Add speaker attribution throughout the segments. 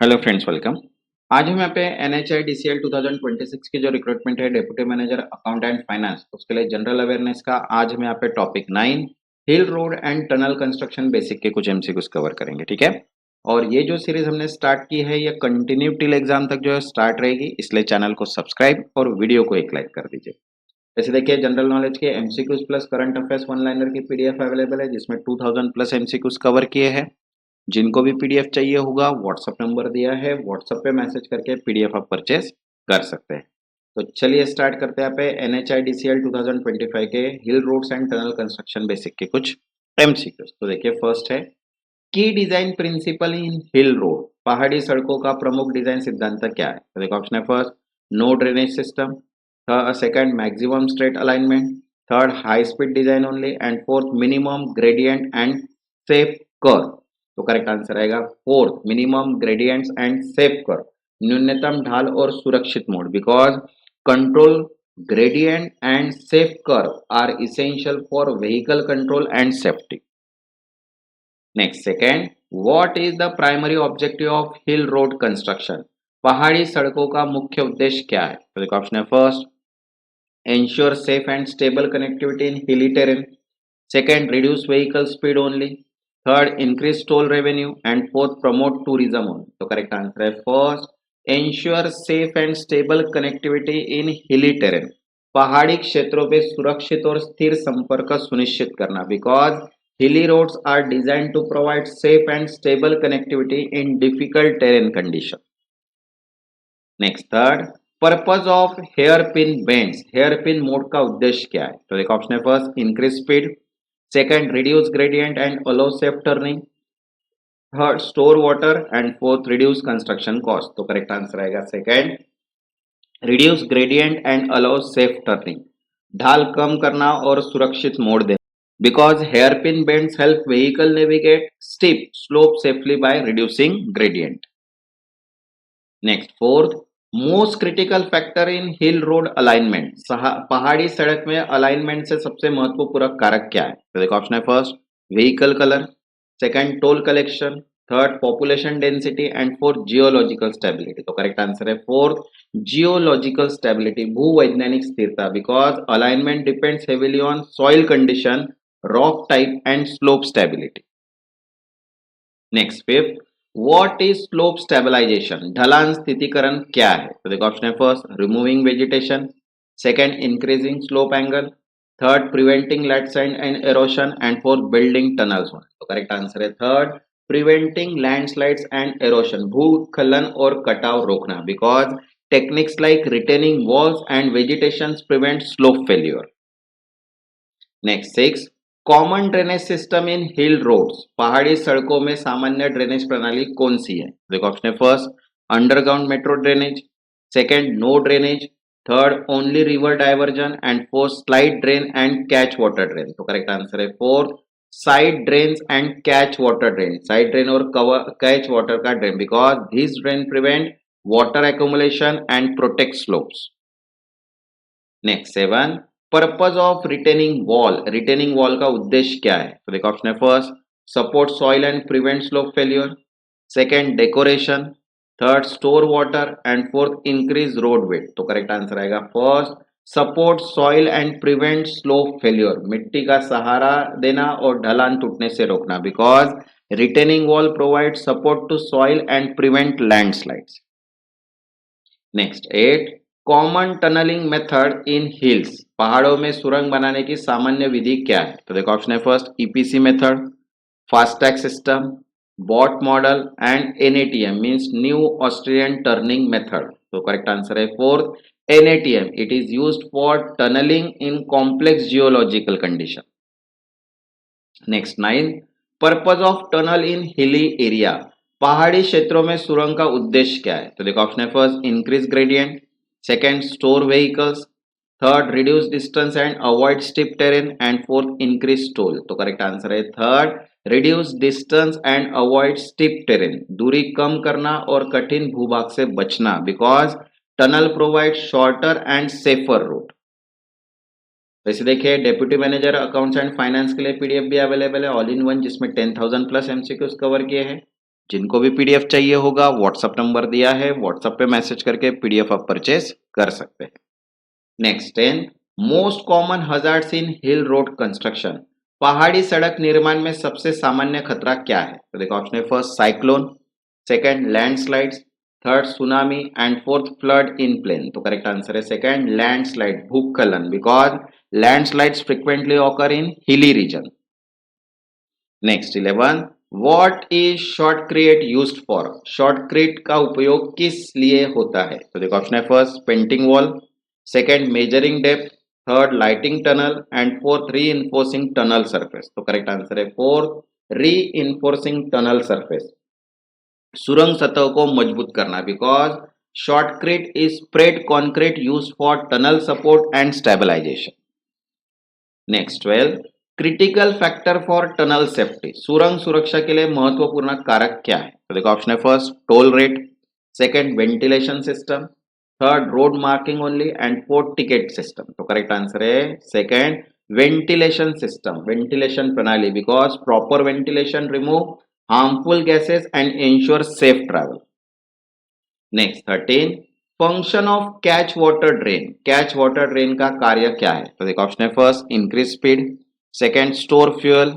Speaker 1: Hello friends, welcome. आज हम यहाँ पे NHI DCL 2026 की जो रिक्रूटमेंट है deputy manager account and finance उसके लिए जनरल अवेयरनेस का आज हम यहाँ पे topic 9 hill road and tunnel construction basic के कुछ एमसीक्यूज कवर करेंगे, ठीक है। और ये जो सीरीज हमने स्टार्ट की है ये कंटिन्यू टिल एग्जाम तक जो है स्टार्ट रहेगी, इसलिए चैनल को सब्सक्राइब और वीडियो को एक लाइक कर दीजिए। जैसे देखिए, जनरल नॉलेज के MCQs plus current affairs one liner की पीडीएफ अवेलेबल है जिसमें 2000 प्लस एमसीक्यूज कवर किए हैं। जिनको भी पीडीएफ चाहिए होगा व्हाट्सएप नंबर दिया है, व्हाट्सएप पे मैसेज करके पीडीएफ आप परचेज कर सकते हैं। तो चलिए स्टार्ट करते हैं यहाँ पे NHIDCL 2025 के hill roads and tunnel construction basic के कुछ एमसीक्यूज। तो देखिए, फर्स्ट है की design principle in hill road, पहाड़ी सड़कों का प्रमुख डिजाइन सिद्धांत क्या है। तो देखो, ऑप्शन है first no drainage system, second maximum straight alignment, third high speed design only and fourth minimum gradient and safe curve. तो करेक्ट आंसर आएगा fourth minimum gradients and safe curve, न्यूनतम ढाल और सुरक्षित मोड, because control gradient and safe curve are essential for vehicle control and safety. Next, second, what is the primary objective of hill road construction? पहाड़ी सड़कों का मुख्य उद्देश्य क्या है। तो देखो, ऑप्शन है first ensure safe and stable connectivity in hilly terrain, second reduce vehicle speed only, third increase toll revenue and fourth promote tourism only. तो करेक्ट आंसर है first ensure safe and stable connectivity in hilly terrain, पहाड़ी क्षेत्रों पे सुरक्षित और स्थिर संपर्क सुनिश्चित करना, because hilly roads are designed to provide safe and stable connectivity in difficult terrain condition. Next, third purpose of hairpin bends, hairpin मोड का उद्देश्य क्या है। तो देखो, ऑप्शन है first increase speed, second reduce gradient and allow safe turning, third store water and fourth reduce construction cost. तो correct answer आएगा second reduce gradient and allow safe turning, ढाल कम करना और सुरक्षित मोड़ देना, because hairpin bends help vehicle navigate steep slope safely by reducing gradient. Next, fourth most critical factor in hill road alignment, पहाड़ी सड़क में अलाइनमेंट से सबसे महत्वपूर्ण कारक क्या है। तो देखो, ऑप्शन है first vehicle colour, second toll collection, third population density and fourth geological stability. तो करेक्ट आंसर है फोर्थ जियोलॉजिकल स्टेबिलिटी, भूवैज्ञानिक स्थिरता, because alignment depends heavily on soil condition, rock type and slope stability. Next, fifth what is slope stabilization, ढलान स्थितिकरण क्या है। तो देखो, ऑप्शन है first removing vegetation, second increasing slope angle, third preventing landslide and erosion and fourth building tunnels. तो correct answer है third preventing landslides and erosion, भूस्खलन और कटाव रोकना, because techniques like retaining walls and vegetation prevent slope failure. Next, six common drainage system in hill roads, पहाड़ी सड़कों में सामान्य ड्रेनेज प्रणाली कौन सी है। देखो, ऑप्शन है first underground metro drainage, second no drainage, third only river diversion and fourth slide drain and catch water drain. तो करेक्ट आंसर है fourth side drains and catch water drain, side drain और catch water का drain, because this drain prevent water accumulation and protect slopes. Next, seven purpose of retaining wall का उद्देश्य क्या है। तो देखो, ऑप्शन है first support soil and prevent slope failure, second decoration, third store water and fourth increase road weight. तो correct answer आएगा first support soil and prevent slope failure, मिट्टी का सहारा देना और ढलान टूटने से रोकना, because retaining wall provide support to soil and prevent landslides. Next, eight common tunnelling method in hills, पहाड़ों में सुरंग बनाने की सामान्य विधि क्या है। तो देखो, ऑप्शन है first EPC method, FASTag system, BOT model and NATM means new Austrian turning method. तो करेक्ट आंसर है fourth NATM, it is used for tunnelling in complex geological condition. Next, nine purpose of tunnel in hilly area, पहाड़ी क्षेत्रों में सुरंग का उद्देश्य क्या है। तो देखो, ऑप्शन है first increase gradient, second store vehicles, third reduce distance and avoid steep terrain and fourth increase toll. तो करेक्ट आंसर है third reduce distance and avoid steep terrain, दूरी कम करना और कठिन भूभाग से बचना, because tunnel provide shorter and safer route. वैसे देखिए, deputy manager accounts and finance के लिए पीडीएफ भी अवेलेबल है ऑल इन वन, जिसमें 10,000 प्लस एमसीक्यूज कवर किए हैं। जिनको भी पीडीएफ चाहिए होगा व्हाट्सएप नंबर दिया है, व्हाट्सएप पे मैसेज करके पीडीएफ आप परचेज कर सकते हैं। नेक्स्ट 10 मोस्ट कॉमन हजार्ड्स इन हिल रोड कंस्ट्रक्शन। पहाड़ी सड़क निर्माण में सबसे सामान्य खतरा क्या है? तो देखो ऑप्शन है first cyclone, second landslides, third tsunami and fourth flood in plain. तो करेक्ट आंसर है सेकंड लैंडस्लाइड, भूस्खलन, because landslides frequently occur in hilly region. Next 11 what is shotcrete used for. Shotcrete का उपयोग किस लिए होता है? तो देखो ऑप्शन है first painting wall, second measuring depth, third lighting tunnel and fourth reinforcing tunnel surface. तो करेक्ट आंसर है fourth reinforcing tunnel surface, सुरंग सतह को मजबूत करना, because shotcrete is spread concrete use for tunnel support and stabilisation. Next 12 critical factor for tunnel safety. सुरंग सुरक्षा के लिए महत्वपूर्ण कारक क्या है? तो देखो ऑप्शन है first toll rate, second ventilation system, third road marking only and fourth ticket system. तो करेक्ट आंसर है सेकंड वेंटिलेशन सिस्टम, वेंटिलेशन प्रणाली, because proper ventilation remove harmful gases and ensure safe travel. Next 13 function of catch water drain. Catch water drain का कार्य क्या है? तो देखो option है first increase speed, second store fuel,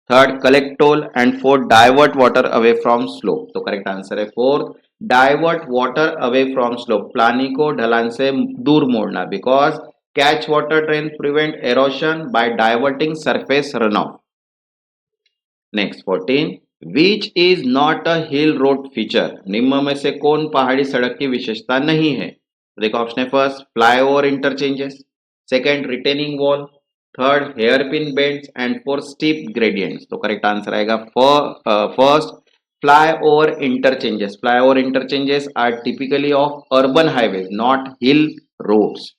Speaker 1: third collect toll and fourth divert water away from slope. तो correct answer है fourth divert water away from slope, पानी को ढलान से दूर मोड़ना, because catch water drain prevent erosion by diverting surface run off. Next 14 which is not a hill road feature. निम्न में से कौन पहाड़ी सड़क की विशेषता नहीं है? तो देखो ऑप्शन है first flyover interchanges, second retaining wall, third hairpin bends and fourth steep gradients. तो करेक्ट आंसर आएगा first flyover interchanges. Flyover interchanges are typically of urban highways not hill roads.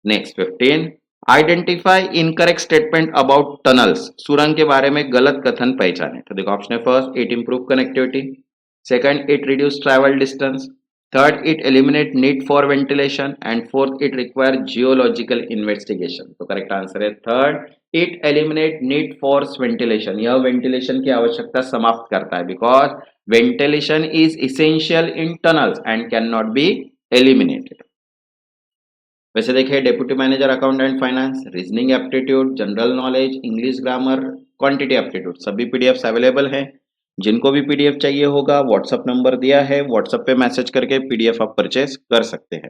Speaker 1: Next 15 identify incorrect statement about tunnels. सुरंग के बारे में गलत कथन पहचाने। तो देखो ऑप्शन है first it improve connectivity, second it reduce travel distance, third it eliminate need for ventilation and fourth it require geological investigation. तो करेक्ट आंसर है third it eliminate need for ventilation. यह वेंटिलेशन की आवश्यकता समाप्त करता है, because ventilation is essential in tunnels and can not be eliminated. वैसे देखिए deputy manager account and finance, reasoning aptitude, general knowledge, English grammar, quantity aptitude सभी PDFs available हैं। जिनको भी पीडीएफ चाहिए होगा व्हाट्सएप नंबर दिया है, व्हाट्सएप पे मैसेज करके पीडीएफ आप परचेज कर सकते हैं।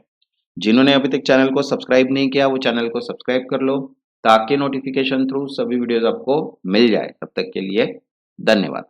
Speaker 1: जिन्होंने अभी तक चैनल को सब्सक्राइब नहीं किया वो चैनल को सब्सक्राइब कर लो ताकि नोटिफिकेशन थ्रू सभी वीडियोज आपको मिल जाए। तब तक के लिए धन्यवाद।